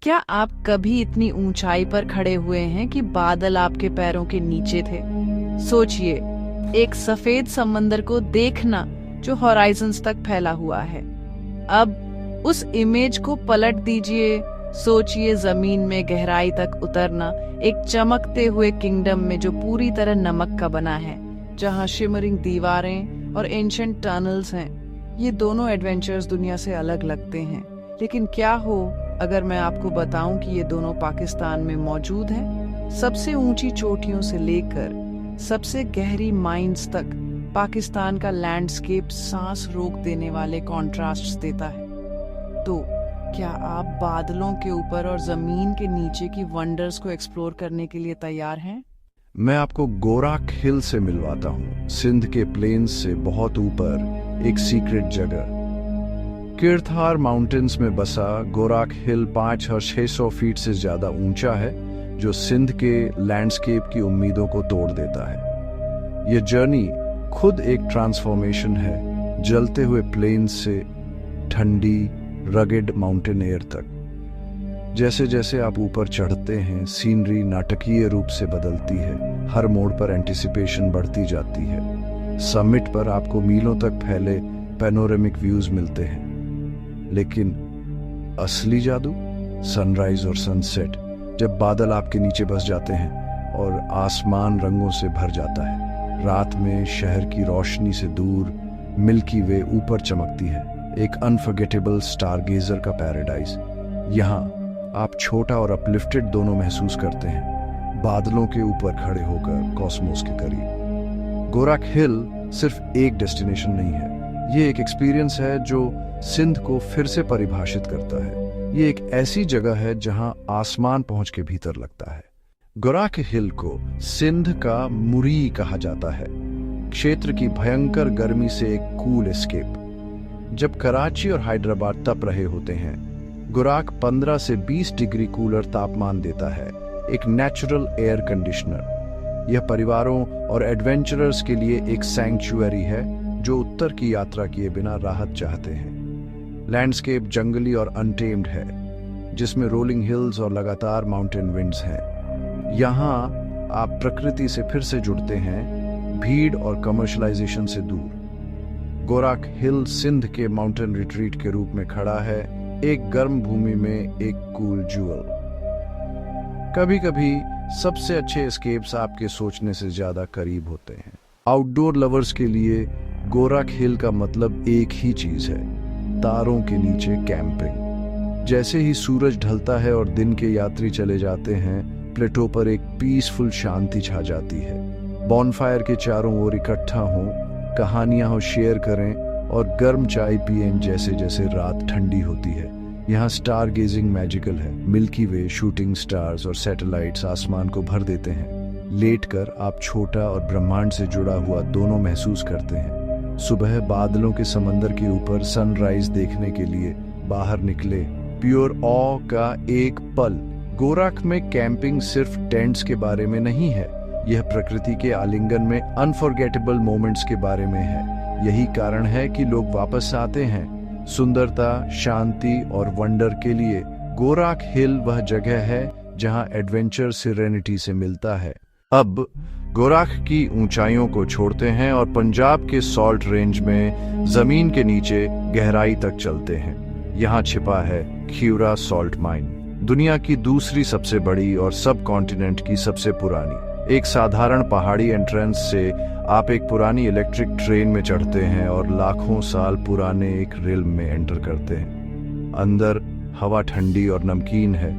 क्या आप कभी इतनी ऊंचाई पर खड़े हुए हैं कि बादल आपके पैरों के नीचे थे? सोचिए, एक सफेद समंदर को देखना जो हॉराइजन्स तक फैला हुआ है। अब उस इमेज को पलट दीजिए। सोचिए जमीन में गहराई तक उतरना, एक चमकते हुए किंगडम में जो पूरी तरह नमक का बना है, जहां शिमरिंग दीवारें और एंशिएंट टनल्स हैं। ये दोनों एडवेंचर्स दुनिया से अलग लगते हैं, लेकिन क्या हो अगर मैं आपको बताऊं कि ये दोनों पाकिस्तान में मौजूद हैं? सबसे ऊंची चोटियों से लेकर सबसे गहरी माइंस तक पाकिस्तान का लैंडस्केप सांस रोक देने वाले कॉन्ट्रास्ट्स देता है। तो क्या आप बादलों के ऊपर और जमीन के नीचे की वंडर्स को एक्सप्लोर करने के लिए तैयार हैं? मैं आपको गोराख हिल से मिलवाता हूँ, सिंध के प्लेन्स से बहुत ऊपर एक सीक्रेट जगह। किरथार माउंटेन्स में बसा गोराख हिल 5 और 600 फीट से ज्यादा ऊंचा है, जो सिंध के लैंडस्केप की उम्मीदों को तोड़ देता है। यह जर्नी खुद एक ट्रांसफॉर्मेशन है, जलते हुए प्लेन्स से ठंडी रगेड माउंटेन एयर तक। जैसे जैसे आप ऊपर चढ़ते हैं, सीनरी नाटकीय रूप से बदलती है। हर मोड़ पर एंटिसिपेशन बढ़ती जाती है। समिट पर आपको मीलों तक फैले पैनोरेमिक व्यूज मिलते हैं, लेकिन असली जादू सनराइज और सनसेट, जब बादल आपके नीचे बस जाते हैं और आसमान रंगों से भर जाता है। रात में शहर की रोशनी से दूर मिल्की वे ऊपर चमकती है, एक अनफॉरगेटेबल स्टारगेजर का पैराडाइज। यहाँ आप छोटा और अपलिफ्टेड दोनों महसूस करते हैं, बादलों के ऊपर खड़े होकर कॉस्मोस के करीब। गोराख हिल सिर्फ एक डेस्टिनेशन नहीं है, ये एक एक्सपीरियंस है जो सिंध को फिर से परिभाषित करता है। ये एक ऐसी जगह है जहां आसमान पहुंच के भीतर लगता है। गोराख हिल को सिंध का मुरी कहा जाता है, क्षेत्र की भयंकर गर्मी से एक कूल एस्केप। जब कराची और हैदराबाद तप रहे होते हैं, गोराख 15 से 20 डिग्री कूलर तापमान देता है, एक नेचुरल एयर कंडीशनर। यह परिवारों और एडवेंचरर्स के लिए एक सैंक्चुअरी है जो उत्तर की यात्रा किए बिना राहत चाहते हैं। लैंडस्केप जंगली और अनटेम्ड है, जिसमें रोलिंग हिल्स और लगातार माउंटेन विंड्स हैं। यहाँ आप प्रकृति से फिर से जुड़ते हैं, भीड़ और कमर्शलाइजेशन से दूर। गोराख हिल सिंध के माउंटेन रिट्रीट के रूप में खड़ा है, एक गर्म भूमि में एक कूल जूअल। कभी कभी सबसे अच्छे एस्केप्स आपके सोचने से ज्यादा करीब होते हैं। आउटडोर लवर्स के लिए गोराख हिल का मतलब एक ही चीज है, तारों के नीचे कैंपिंग। जैसे ही सूरज ढलता है और दिन के यात्री चले जाते हैं, प्लेटो पर एक पीसफुल शांति छा जाती है। बॉनफायर के चारों ओर इकट्ठा हों, कहानियां हो शेयर करें और गर्म चाय पिएं जैसे जैसे रात ठंडी होती है। यहाँ स्टार गेजिंग मैजिकल है, मिल्की वे, शूटिंग स्टार्स और सैटेलाइट्स आसमान को भर देते हैं। लेटकर आप छोटा और ब्रह्मांड से जुड़ा हुआ दोनों महसूस करते हैं। सुबह बादलों के समंदर के ऊपर सनराइज देखने के लिए बाहर निकले, प्योर ऑ का एक पल। गोराख में कैंपिंग सिर्फ टेंट्स के बारे में नहीं है, यह प्रकृति के आलिंगन में अनफॉरगेटेबल मोमेंट्स के बारे में है। यही कारण है कि लोग वापस आते हैं, सुंदरता, शांति और वंडर के लिए। गोराख हिल वह जगह है जहां एडवेंचर सिरेनिटी से मिलता है। अब गोराख की ऊंचाइयों को छोड़ते हैं और पंजाब के सॉल्ट रेंज में जमीन के नीचे गहराई तक चलते हैं। यहाँ छिपा है खीवरा सॉल्ट माइन, दुनिया की दूसरी सबसे बड़ी और सब कॉन्टिनेंट की सबसे पुरानी। एक साधारण पहाड़ी एंट्रेंस से आप एक पुरानी इलेक्ट्रिक ट्रेन में चढ़ते हैं और लाखों साल पुराने एक रिल्म में एंटर करते हैं। अंदर हवा ठंडी और नमकीन है,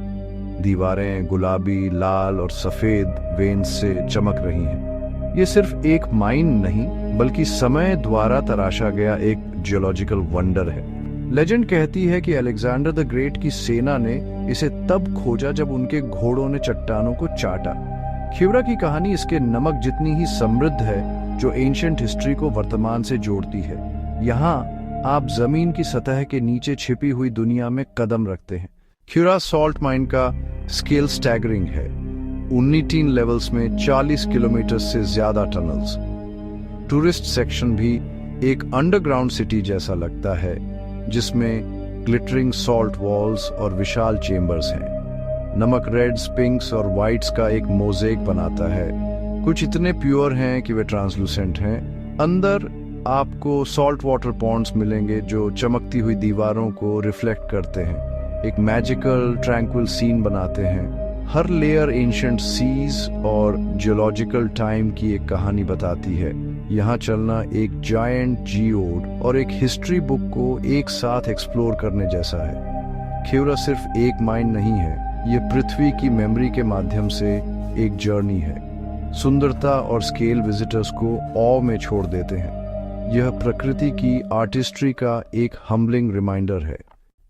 दीवारें गुलाबी, लाल और सफेद वेन्स से चमक रही हैं। ये सिर्फ एक माइन नहीं, बल्कि समय द्वारा तराशा गया एक जियोलॉजिकल वंडर है। लेजेंड कहती है कि अलेक्जेंडर द ग्रेट की सेना ने इसे तब खोजा जब उनके घोड़ों ने चट्टानों को चाटा। खीवरा की कहानी इसके नमक जितनी ही समृद्ध है, जो एंशिएंट हिस्ट्री को वर्तमान से जोड़ती है। यहाँ आप जमीन की सतह के नीचे छिपी हुई दुनिया में कदम रखते हैं। खीवरा सॉल्ट माइन का स्केल स्टैगरिंग है, 19 लेवल्स में 40 किलोमीटर से ज्यादा टनल्स। टूरिस्ट सेक्शन भी एक अंडरग्राउंड सिटी जैसा लगता है, जिसमें ग्लिटरिंग सॉल्ट वॉल्स और विशाल चेम्बर्स हैं। नमक रेड्स, पिंक्स और वाइट्स का एक मोज़ेक बनाता है। कुछ इतने प्योर हैं कि वे ट्रांसलूसेंट हैं। अंदर आपको सॉल्ट वाटर पॉन्ड्स मिलेंगे जो चमकती हुई दीवारों को रिफ्लेक्ट करते हैं, एक मैजिकल ट्रैंक्विल सीन बनाते हैं। हर लेयर एंशिएंट सीज और जियोलॉजिकल टाइम की एक कहानी बताती है। यहाँ चलना एक जायंट जियोड और एक हिस्ट्री बुक को एक साथ एक्सप्लोर करने जैसा है। खिवरा सिर्फ एक माइन नहीं है, ये पृथ्वी की मेमोरी के माध्यम से एक जर्नी है। सुंदरता और स्केल विजिटर्स को ऑ में छोड़ देते हैं। यह प्रकृति की आर्टिस्ट्री का एक हम्बलिंग रिमाइंडर है।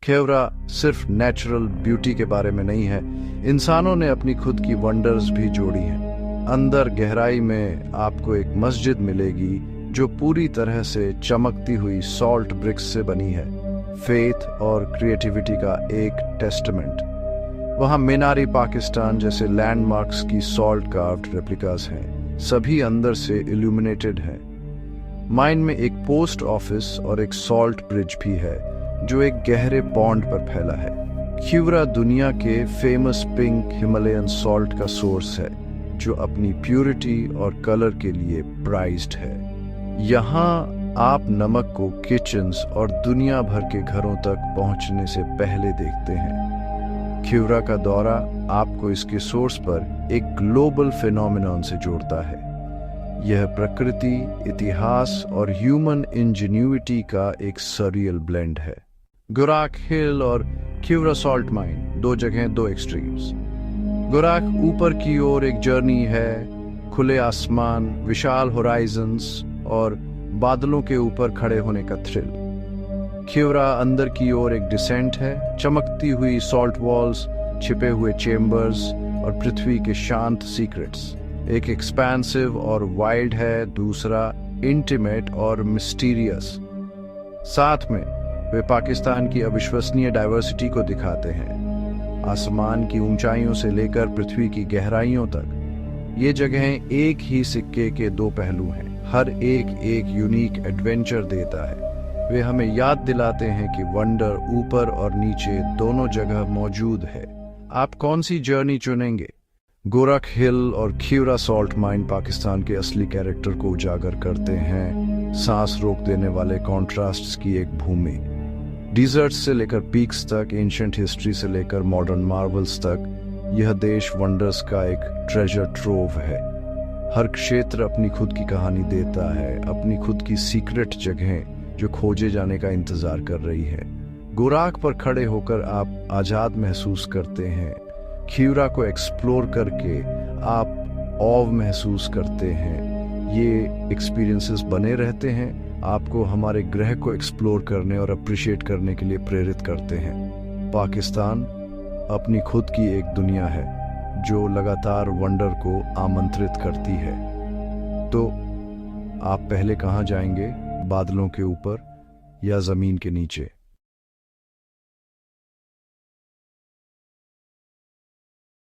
खिवरा सिर्फ नेचुरल ब्यूटी के बारे में नहीं है, इंसानों ने अपनी खुद की वंडर्स भी जोड़ी हैं। अंदर गहराई में आपको एक मस्जिद मिलेगी जो पूरी तरह से चमकती हुई सॉल्ट ब्रिक्स से बनी है, फेथ और क्रिएटिविटी का एक टेस्टमेंट। वहाँ मीनारी पाकिस्तान जैसे लैंडमार्क्स की सॉल्ट कार्व्ड रेप्लिकास हैं, सभी अंदर से इल्यूमिनेटेड हैं। माइन में एक पोस्ट ऑफिस और एक सॉल्ट ब्रिज भी है जो एक गहरे पॉन्ड पर फैला है। खिवरा दुनिया के फेमस पिंक हिमालयन सॉल्ट का सोर्स है जो अपनी प्यूरिटी और कलर के लिए प्राइज्ड है। यहाँ आप नमक को किचन्स और दुनिया भर के घरों तक पहुँचने से पहले देखते हैं। खिवरा का दौरा आपको इसके सोर्स पर एक ग्लोबल फिनोमिनन से जोड़ता है। यह प्रकृति, इतिहास और ह्यूमन इंजेन्युइटी का एक सरियल ब्लेंड है। गोराक हिल और खिवरा सॉल्ट माइन, दो जगह, दो एक्सट्रीम्स। गोराक ऊपर की ओर एक जर्नी है, खुले आसमान, विशाल होराइजन्स और बादलों के ऊपर खड़े होने का थ्रिल। खिवरा अंदर की ओर एक डिसेंट है, चमकती हुई सॉल्ट वॉल्स, छिपे हुए चेम्बर्स और पृथ्वी के शांत सीक्रेट्स। एक एक्सपेंसिव और वाइल्ड है, दूसरा इंटीमेट और मिस्टीरियस। साथ में वे पाकिस्तान की अविश्वसनीय डाइवर्सिटी को दिखाते हैं। आसमान की ऊंचाइयों से लेकर पृथ्वी की गहराइयों तक ये जगहें एक ही सिक्के के दो पहलू हैं। हर एक यूनिक एडवेंचर देता है। वे हमें याद दिलाते हैं कि वंडर ऊपर और नीचे दोनों जगह मौजूद है। आप कौन सी जर्नी चुनेंगे? गोरख हिल और खिवरा सॉल्ट माइन पाकिस्तान के असली कैरेक्टर को उजागर करते हैं, सांस रोक देने वाले कॉन्ट्रास्ट्स की एक भूमि। डिजर्ट्स से लेकर पीक्स तक, एंशिएंट हिस्ट्री से लेकर मॉडर्न मार्वल्स तक, यह देश वंडर्स का एक ट्रेजर ट्रोव है। हर क्षेत्र अपनी खुद की कहानी देता है, अपनी खुद की सीक्रेट जगहें जो खोजे जाने का इंतजार कर रही है। गोराक पर खड़े होकर आप आजाद महसूस करते हैं। खिवरा को एक्सप्लोर करके आप ऑव महसूस करते हैं। ये एक्सपीरियंसेस बने रहते हैं, आपको हमारे ग्रह को एक्सप्लोर करने और अप्रिशिएट करने के लिए प्रेरित करते हैं। पाकिस्तान अपनी खुद की एक दुनिया है जो लगातार वंडर को आमंत्रित करती है। तो आप पहले कहाँ जाएंगे, बादलों के ऊपर या जमीन के नीचे?